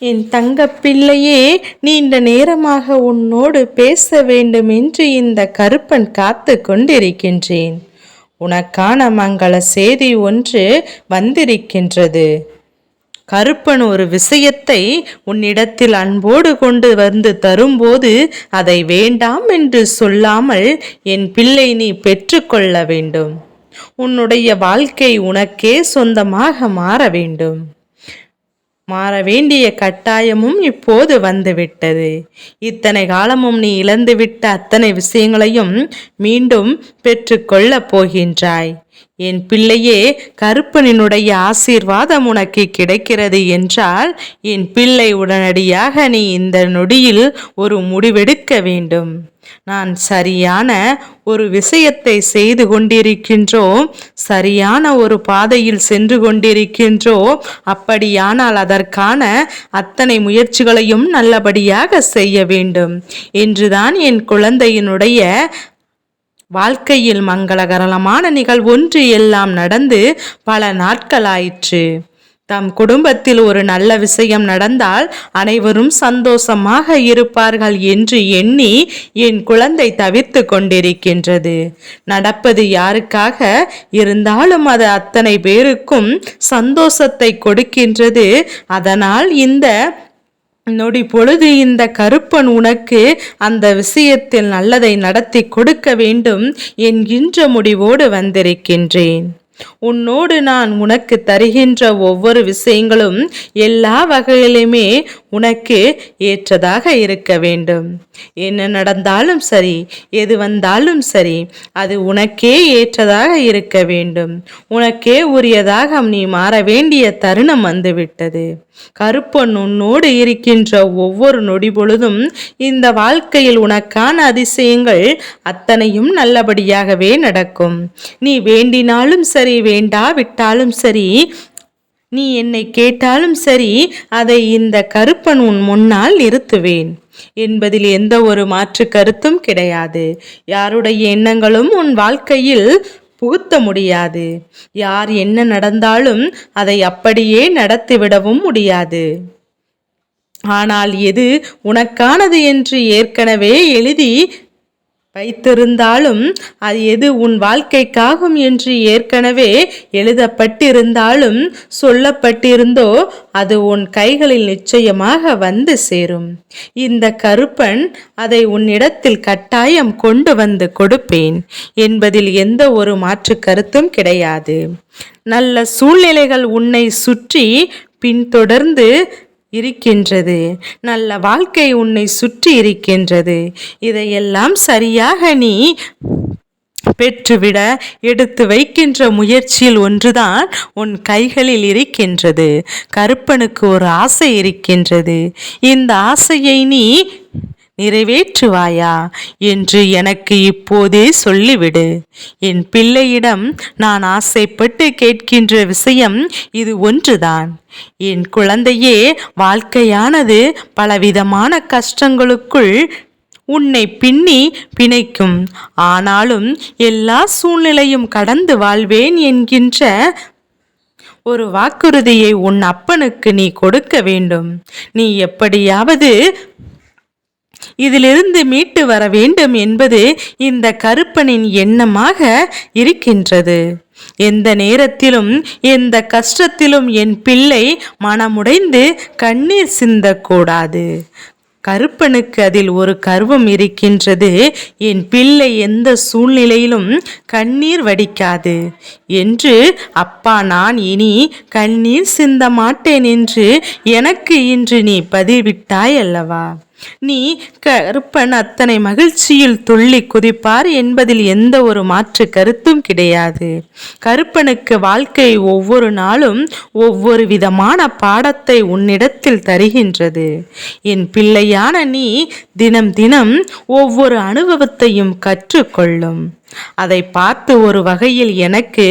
என் தங்கப்பிள்ளையே, நீண்ட நேரமாக உன்னோடு பேச வேண்டும் என்று இந்த கருப்பன் காத்து கொண்டிருக்கின்றேன். உனக்கான மங்கள செய்தி ஒன்று வந்திருக்கின்றது. கருப்பன் ஒரு விஷயத்தை உன்னிடத்தில் அன்போடு கொண்டு வந்து தரும்போது அதை வேண்டாம் என்று சொல்லாமல் என் பிள்ளை நீ பெற்றுக்கொள்ள வேண்டும். உன்னுடைய வாழ்க்கை உனக்கே சொந்தமாக மாற வேண்டும். மாற வேண்டிய கட்டாயமும் இப்போது வந்துவிட்டது. இத்தனை காலமும் நீ இழந்துவிட்ட அத்தனை விஷயங்களையும் மீண்டும் பெற்றுக்கொள்ளப் போகின்றாய். என் பிள்ளையே, கருப்பனினுடைய ஆசீர்வாதம் உனக்கு கிடைக்கிறது என்றால் என் பிள்ளை உடனடியாக நீ இந்த நொடியில் ஒரு முடிவெடுக்க வேண்டும். நான் சரியான ஒரு விஷயத்தை செய்து கொண்டிருக்கின்றோம், சரியான ஒரு பாதையில் சென்று கொண்டிருக்கின்றோம். அப்படியானால் அதற்கான அத்தனை முயற்சிகளையும் நல்லபடியாக செய்ய வேண்டும் என்றுதான் என் குழந்தையினுடைய வாழ்க்கையில் மங்களகரமான நிகழ்வொன்று எல்லாம் நடந்து பல நாட்களாயிற்று. தம் குடும்பத்தில் ஒரு நல்ல விஷயம் நடந்தால் அனைவரும் சந்தோஷமாக இருப்பார்கள் என்று எண்ணி என் குழந்தை தவிர்த்து கொண்டிருக்கின்றது. நடப்பது யாருக்காக இருந்தாலும் அது அத்தனை பேருக்கும் சந்தோஷத்தை கொடுக்கின்றது. அதனால் இந்த நொடி பொழுது இந்த கருப்பன் உனக்கு அந்த விஷயத்தில் நல்லதை நடத்தி கொடுக்க வேண்டும் என்கின்ற முடிவோடு வந்திருக்கின்றேன். உன்னோடு நான் உனக்கு தருகின்ற ஒவ்வொரு விஷயங்களும் எல்லா வகையிலுமே உனக்கு ஏற்றதாக இருக்க வேண்டும். என்ன நடந்தாலும் சரி, எது வந்தாலும் சரி, அது உனக்கே ஏற்றதாக இருக்க வேண்டும். உனக்கே உரியதாக நீ மாற வேண்டிய தருணம் வந்துவிட்டது. கருப்பன் உன்னோடு இருக்கின்ற ஒவ்வொரு நொடி பொழுதும் இந்த வாழ்க்கையில் உனக்கான அதிசயங்கள் அத்தனையும் நல்லபடியாகவே நடக்கும். நீ வேண்டினாலும் சரி, வேண்டாவிட்டாலும் சரி, நீ என்னை கேட்டாலும் சரி, அதை இந்த கருப்பன் உன் முன்னால் நிறுத்துவேன் என்பதில் எந்த ஒரு மாற்று கருத்தும் கிடையாது. யாருடைய எண்ணங்களும் உன் வாழ்க்கையில் புகுத்த முடியாது. யார் என்ன நடந்தாலும் அதை அப்படியே நடத்திவிடவும் முடியாது. ஆனால் எது உனக்கானது என்று ஏற்கனவே எழுதி வைத்திருந்தாலும், அது எது உன் வாழ்க்கைக்காகும் என்று ஏற்கனவே எழுதப்பட்டிருந்தாலும் சொல்லப்பட்டிருந்தோ அது உன் கைகளில் நிச்சயமாக வந்து சேரும். இந்த கருப்பன் அதை உன்னிடத்தில் கட்டாயம் கொண்டு வந்து கொடுப்பேன் என்பதில் எந்த ஒரு மாற்று கருத்தும் கிடையாது. நல்ல சூழ்நிலைகள் உன்னை சுற்றி பின்தொடர்ந்து இருக்கின்றது. நல்ல வாழ்க்கை உன்னை சுற்றி இருக்கின்றது. இதையெல்லாம் சரியாக நீ பெற்றுவிட எடுத்து வைக்கின்ற முயற்சியில் ஒன்றுதான் உன் கைகளில் இருக்கின்றது. கருப்பனுக்கு ஒரு ஆசை இருக்கின்றது. இந்த ஆசையை நீ நிறைவேற்றுவாயா என்று எனக்கு இப்போதே சொல்லிவிடு. என் பிள்ளையிடம் நான் ஆசைப்பட்டு கேட்கின்ற விஷயம் இது ஒன்றுதான். என் குழந்தையே, வாழ்க்கையானது பலவிதமான கஷ்டங்களுக்குள் உன்னை பின்னி பிணைக்கும். ஆனாலும் எல்லா சூழ்நிலையும் கடந்து வாழ்வேன் என்கின்ற ஒரு வாக்குறுதியை உன் அப்பனுக்கு நீ கொடுக்க வேண்டும். நீ எப்படியாவது இதிலிருந்து மீட்டு வர வேண்டும் என்பது இந்த கருப்பனின் எண்ணமாக இருக்கின்றது. எந்த நேரத்திலும் எந்த கஷ்டத்திலும் என் பிள்ளை மனமுடைந்து கண்ணீர் சிந்தக்கூடாது. கருப்பனுக்கு அதில் ஒரு கர்வம் இருக்கின்றது. என் பிள்ளை எந்த சூழ்நிலையிலும் கண்ணீர் வடிக்காது என்று. அப்பா, நான் இனி கண்ணீர் சிந்த மாட்டேன் என்று எனக்கு இன்று நீ பதிவிட்டாய் அல்லவா? நீ கருப்பன் அத்தனை மகிழ்ச்சியில் துள்ளி குதிப்பார் என்பதில் எந்த ஒரு மாற்று கருத்தும் கிடையாது. கருப்பனுக்கு வாழ்க்கை ஒவ்வொரு நாளும் ஒவ்வொரு விதமான பாடத்தை உன்னிடத்தில் தருகின்றது. என் பிள்ளையான நீ தினம் தினம் ஒவ்வொரு அனுபவத்தையும் கற்றுக்கொள்ளும். அதை பார்த்து ஒரு வகையில் எனக்கு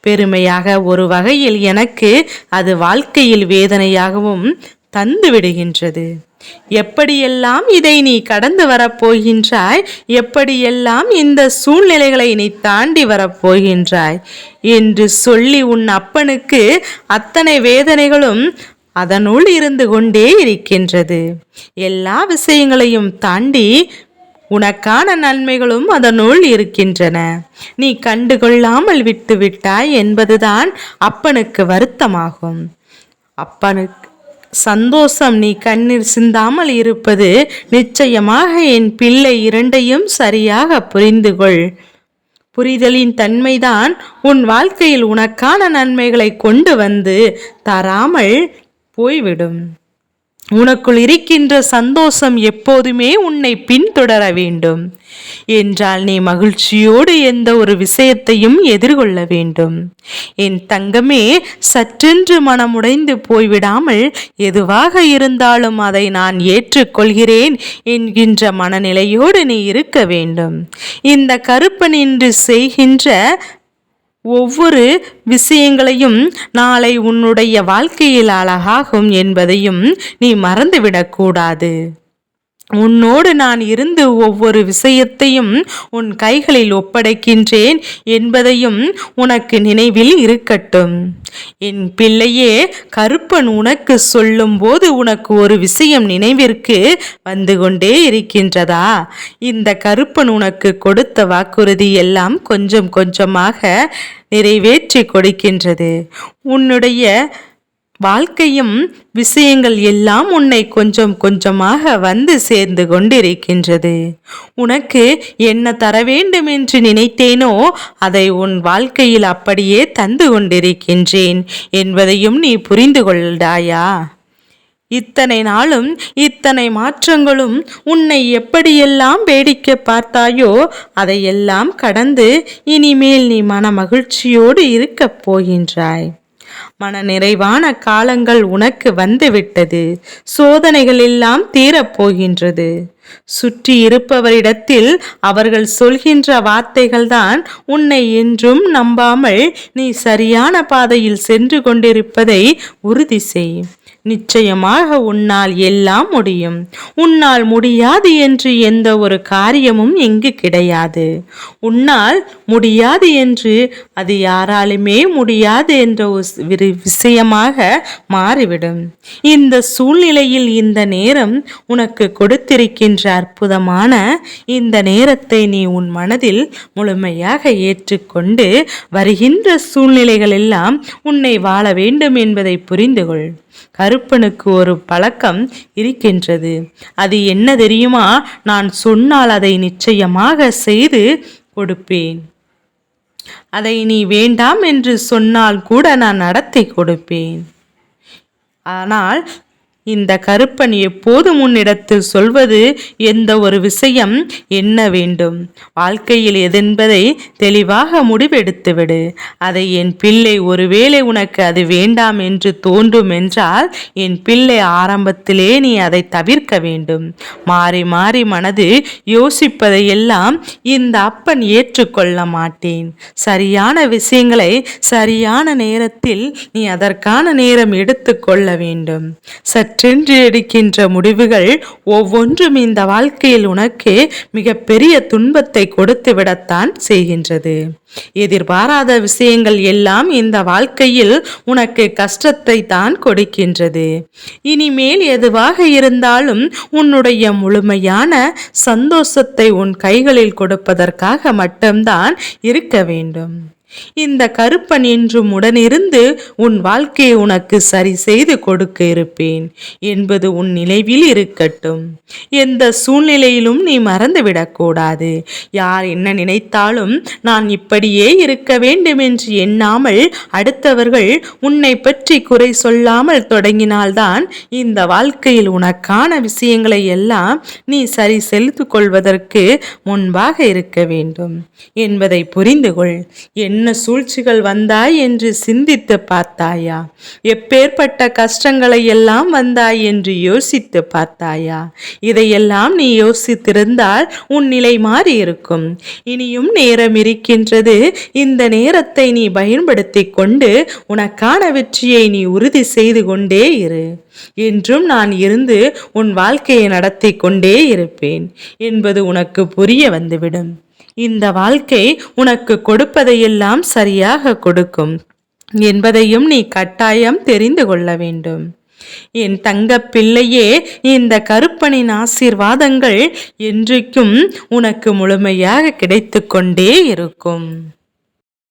பெருமையாக, ஒரு வகையில் எனக்கு அது வாழ்க்கையில் வேதனையாகவும் தந்து விடுகின்றது. எப்படியெல்லாம் இதை நீ கடந்து வரப்போகின்றாய், எப்படியெல்லாம் இந்த சூழ்நிலைகளை நீ தாண்டி வரப்போகின்றாய் என்று சொல்லி உன் அப்பனுக்கு அத்தனை வேதனைகளும் அதனுள் இருந்து கொண்டே இருக்கின்றது. எல்லா விஷயங்களையும் தாண்டி உனக்கான நன்மைகளும் அதனுள் இருக்கின்றன. நீ கண்டுகொள்ளாமல் விட்டு விட்டாய் என்பதுதான் அப்பனுக்கு வருத்தமாகும். அப்பனுக்கு சந்தோஷம் நீ கண்ணீர் சிந்தாமல் இருப்பது நிச்சயமாக என் பிள்ளை இரண்டையும் சரியாக புரிந்துகொள். புரிதலின் தன்மைதான் உன் வாழ்க்கையில் உனக்கான நன்மைகளை கொண்டு வந்து தராமல் போய்விடும். உனக்குள் இருக்கின்ற சந்தோஷம் எப்போதுமே உன்னை பின்தொடர வேண்டும் என்றால் நீ மகிழ்ச்சியோடு எந்த ஒரு விஷயத்தையும் எதிர்கொள்ள வேண்டும். என் தங்கமே, சற்றென்று மனமுடைந்து போய்விடாமல் எதுவாக இருந்தாலும் அதை நான் ஏற்றுக்கொள்கிறேன் என்கின்ற மனநிலையோடு நீ இருக்க வேண்டும். இந்த கருப்பன் இன்று செய்கின்ற ஒவ்வொரு விஷயங்களையும் நாளை உன்னுடைய வாழ்க்கையில் அழகாகும் என்பதையும் நீ மறந்துவிடக்கூடாது. உன்னோடு நான் இருந்து ஒவ்வொரு விஷயத்தையும் உன் கைகளில் ஒப்படைக்கின்றேன் என்பதையும் உனக்கு நினைவில் இருக்கட்டும். என் பிள்ளையே, கருப்பன் உனக்கு சொல்லும் போது உனக்கு ஒரு விஷயம் நினைவிற்கு வந்து கொண்டே இருக்கின்றதா? இந்த கருப்பன் உனக்கு கொடுத்த வாக்குறுதி எல்லாம் கொஞ்சம் கொஞ்சமாக நிறைவேற்றி கொடுக்கின்றது. உன்னுடைய வாழ்க்கையும் விஷயங்கள் எல்லாம் உன்னை கொஞ்சம் கொஞ்சமாக வந்து சேர்ந்து கொண்டிருக்கின்றது. உனக்கு என்ன தர வேண்டும் என்று நினைத்தேனோ அதை உன் வாழ்க்கையில் அப்படியே தந்து கொண்டிருக்கின்றேன் என்பதையும் நீ புரிந்து கொள்ளாயா? இத்தனை நாளும் இத்தனை மாற்றங்களும் உன்னை எப்படியெல்லாம் வேடிக்கை பார்த்தாயோ அதையெல்லாம் கடந்து இனிமேல் நீ மன மகிழ்ச்சியோடு இருக்கப் போகின்றாய். மன நிறைவான காலங்கள் உனக்கு வந்துவிட்டது. சோதனைகள் எல்லாம் தீரப்போகின்றது. சுற்றி இருப்பவரிடத்தில் அவர்கள் சொல்கின்ற வார்த்தைகள்தான் உன்னை என்றும் நம்பாமல் நீ சரியான பாதையில் சென்று கொண்டிருப்பதை உறுதி செய். நிச்சயமாக உன்னால் எல்லாம் முடியும். உன்னால் முடியாது என்று எந்த ஒரு காரியமும் இங்கு கிடையாது. உன்னால் முடியாது என்று அது யாராலுமே முடியாது என்ற ஒரு விஷயமாக மாறிவிடும். இந்த சூழ்நிலையில் இந்த நேரம் உனக்கு கொடுத்திருக்கின்ற அற்புதமான இந்த நேரத்தை நீ உன் மனதில் முழுமையாக ஏற்றுக்கொண்டு வருகின்ற சூழ்நிலைகள் எல்லாம் உன்னை வாழ வேண்டும் என்பதை புரிந்துகொள். கருப்பனுக்கு ஒரு பழக்கம் இருக்கின்றது. அது என்ன தெரியுமா? நான் சொன்னால் அதை நிச்சயமாக செய்து கொடுப்பேன். அதை நீ வேண்டாம் என்று சொன்னால் கூட நான் நடத்தி கொடுப்பேன். ஆனால் இந்த கருப்பன் எப்போதும் உன்னிடத்தில் சொல்வது எந்த ஒரு விஷயம் என்ன வேண்டும், வாழ்க்கையில் எதென்பதை தெளிவாக முடிவெடுத்துவிடு. அதை என் பிள்ளை ஒருவேளை உனக்கு அது வேண்டாம் என்று தோன்றும் என்றால் என் பிள்ளை ஆரம்பத்திலே நீ அதை தவிர்க்க வேண்டும். மாறி மாறி மனது யோசிப்பதையெல்லாம் இந்த அப்பன் ஏற்றுக்கொள்ள மாட்டேன். சரியான விஷயங்களை சரியான நேரத்தில் நீ அதற்கான நேரம் எடுத்து கொள்ள வேண்டும். சற்றென்று எடுக்கின்ற முடிவுகள் ஒவ்வொன்றும் இந்த வாழ்க்கையில் உனக்கு மிக பெரிய துன்பத்தை கொடுத்து விடத்தான் செய்கின்றது. எதிர்பாராத விஷயங்கள் எல்லாம் இந்த வாழ்க்கையில் உனக்கு கஷ்டத்தை தான் கொடுக்கின்றது. இனிமேல் எதுவாக இருந்தாலும் உன்னுடைய முழுமையான சந்தோஷத்தை உன் கைகளில் கொடுப்பதற்காக மட்டும்தான் இருக்க வேண்டும். இந்த கருப்பன் என்றும் உடனிருந்து உன் வாழ்க்கையை உனக்கு சரி செய்து கொடுக்க இருப்பேன் என்பது உன் நினைவில் இருக்கட்டும். எந்த சூழ்நிலையிலும் நீ மறந்துவிடக்கூடாது. யார் என்ன நினைத்தாலும் நான் இப்படியே இருக்க வேண்டும் என்று எண்ணாமல் அடுத்தவர்கள் உன்னை பற்றி குறை சொல்லாமல் தொடங்கினால்தான் இந்த வாழ்க்கையில் உனக்கான விஷயங்களை எல்லாம் நீ சரி செய்து கொள்வதற்கு முன்பாக இருக்க வேண்டும் என்பதை புரிந்துகொள். என்ன சூழ்ச்சிகள் வந்தாய் என்று சிந்தித்து பார்த்தாயா? எப்பேற்பட்ட கஷ்டங்களை எல்லாம் வந்தாய் என்று யோசித்து பார்த்தாயா? இதையெல்லாம் நீ யோசித்திருந்தால் உன் நிலை மாறி இருக்கும். இனியும் நேரம் இருக்கின்றது. இந்த நேரத்தை நீ பயன்படுத்தி கொண்டு உனக்கான வெற்றியை நீ உறுதி செய்து கொண்டே இரு. என்றும் நான் இருந்து உன் வாழ்க்கையை நடத்தி கொண்டே இருப்பேன் என்பது உனக்கு புரிய வந்துவிடும். இந்த வாழ்க்கை உனக்கு கொடுப்பதையெல்லாம் சரியாக கொடுக்கும் என்பதையும் நீ கட்டாயம் தெரிந்து கொள்ள வேண்டும். என் தங்கப் பிள்ளையே, இந்த கருப்பனின் ஆசீர்வாதங்கள் என்றைக்கும் உனக்கு முழுமையாக கிடைத்து கொண்டே இருக்கும்.